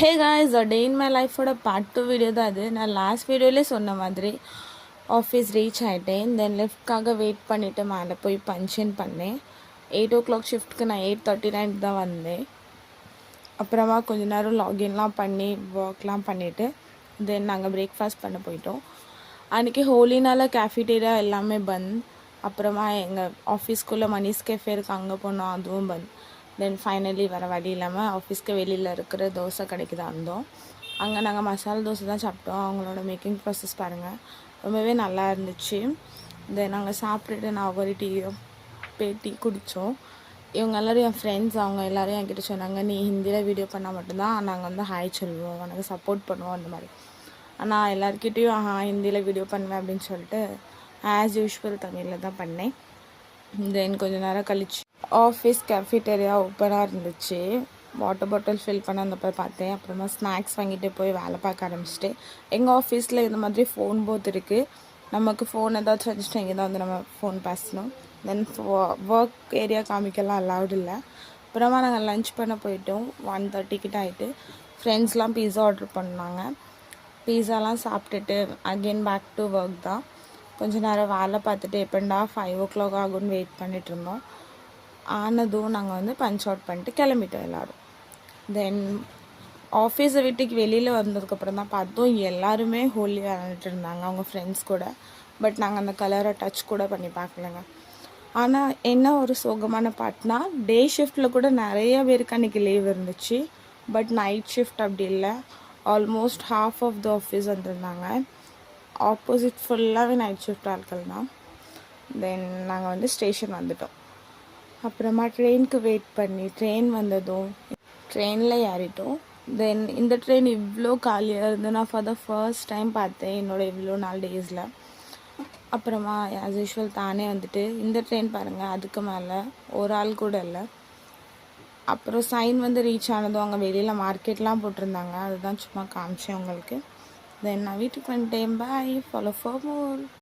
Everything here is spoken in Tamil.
Hey guys, day in my லைஃபோட பார்ட் 2 வீடியோ தான் அது. நான் லாஸ்ட் வீடியோவிலே சொன்ன மாதிரி ஆஃபீஸ் ரீச் ஆகிட்டேன். தென் லிஃப்ட்காக வெயிட் பண்ணிவிட்டு மேலே போய் பஞ்சின் பண்ணேன். 8 o'clock ஷிஃப்ட்டுக்கு நான் 8:39 தான் வந்தேன். அப்புறமா கொஞ்ச நேரம் லாகின்லாம் பண்ணி ஒர்க்லாம் பண்ணிவிட்டு தென் நாங்கள் பிரேக்ஃபாஸ்ட் பண்ண போயிட்டோம். அன்றைக்கி ஹோலினால கேஃபிடேரியா எல்லாமே பந்த். அப்புறமா எங்கள் ஆஃபீஸ்க்குள்ளே மணிஸ் கேஃபே இருக்குது, அங்கே போனோம், அதுவும் பந்த். தென் ஃபைனலி வர வழி இல்லாமல் ஆஃபீஸ்க்கு வெளியில் இருக்கிற தோசை கடைக்கு தான் இருந்தோம். அங்கே நாங்கள் மசாலா தோசை தான் சாப்பிட்டோம். அவங்களோட மேக்கிங் ப்ராசஸ் பாருங்கள், ரொம்பவே நல்லா இருந்துச்சு. தென் நாங்கள் சாப்பிட்டுட்டு நான் ஒரு டீ குடித்தோம். இவங்க எல்லோரும் என் ஃப்ரெண்ட்ஸ், அவங்க எல்லோரும் என்கிட்ட சொன்னாங்க, நீ ஹிந்தியில் வீடியோ பண்ணால் மட்டும்தான் நாங்கள் வந்து ஹாய் சொல்லுவோம், உனக்கு சப்போர்ட் பண்ணுவோம் அந்த மாதிரி. ஆனால் எல்லாருக்கிட்டேயும் ஹிந்தியில் வீடியோ பண்ணுவேன் அப்படின்னு சொல்லிட்டு ஆஸ் யூஷுவல் தமிழில் தான் பண்ணேன். தென் கொஞ்சம் நேரம் கழிச்சு ஆஃபீஸ் கேஃபிடேரியா ஓப்பனாக இருந்துச்சு. வாட்டர் பாட்டில் ஃபில் பண்ண அந்த போய் பார்த்தேன். அப்புறமா ஸ்நாக்ஸ் வாங்கிட்டு போய் வேலை பார்க்க ஆரம்பிச்சிட்டு, எங்கள் ஆஃபீஸில் இந்த மாதிரி ஃபோன் போத் இருக்குது. நமக்கு ஃபோன் ஏதாச்சும் வச்சுட்டு இங்கே தான் வந்து நம்ம ஃபோன் பேசணும். தென் ஒர்க் ஏரியா காமிக்கலாம் அலவுட் இல்லை. அப்புறமா நாங்கள் லன்ச் பண்ண போயிட்டோம். 1:30 கிட்ட ஆகிட்டு ஃப்ரெண்ட்ஸ்லாம் பீஸா ஆர்டர் பண்ணாங்க. பீஸாலாம் சாப்பிட்டுட்டு அகெயின் பேக் டு ஒர்க் தான். கொஞ்சம் நேரம் வேலை பார்த்துட்டு எப்படா 5 o'clock ஆகும்னு வெயிட் பண்ணிகிட்டு இருந்தோம். ஆனதும் நாங்கள் வந்து பஞ்ச் அவுட் பண்ணிட்டு கிளம்பிட்டோம் எல்லோரும். தென் ஆஃபீஸை வீட்டுக்கு வெளியில் வந்ததுக்கப்புறம் தான் பார்த்தோம் எல்லாருமே ஹோலி விளையாண்டுட்டு இருந்தாங்க அவங்க ஃப்ரெண்ட்ஸ் கூட. பட் நாங்கள் அந்த கலரை டச் கூட பண்ணி பார்க்கலங்க. ஆனால் என்ன ஒரு சோகமான பார்ட்னா, டே ஷிஃப்ட்டில் கூட நிறைய பேருக்கு அன்றைக்கி லீவ் இருந்துச்சு. பட் நைட் ஷிஃப்ட் அப்படி இல்லை. Almost half of the office வந்திருந்தாங்க. ஆப்போசிட் ஃபுல்லாகவே நைட் ஷிஃப்ட் ஆட்கள் தான். தென் நாங்கள் வந்து ஸ்டேஷன் வந்துட்டோம். அப்புறமா ட்ரெயினுக்கு வெயிட் பண்ணி ட்ரெயின் வந்ததும் ட்ரெயினில் ஏறிட்டோம். தென் இந்த ட்ரெயின் இவ்வளோ காலியாக இருந்து நான் ஃபார் த ஃபர்ஸ்ட் டைம் பார்த்தேன் என்னோட இவ்வளோ நாள் டேஸில். அப்புறமா ஆஸ் யூஷுவல் தானே வந்துட்டு இந்த ட்ரெயின் பாருங்கள், அதுக்கு மேலே ஒரு ஆள் கூட இல்லை. அப்புறம் சைன் வந்து ரீச் ஆனதும் அங்கே வெளியில் மார்க்கெட்லாம் போட்டிருந்தாங்க, அதுதான் சும்மா காமிச்சேன் உங்களுக்கு. தென் நான் வீட்டுக்கு வந்துட்டேன். பாய், ஃபாலோ ஃபார் மோர்.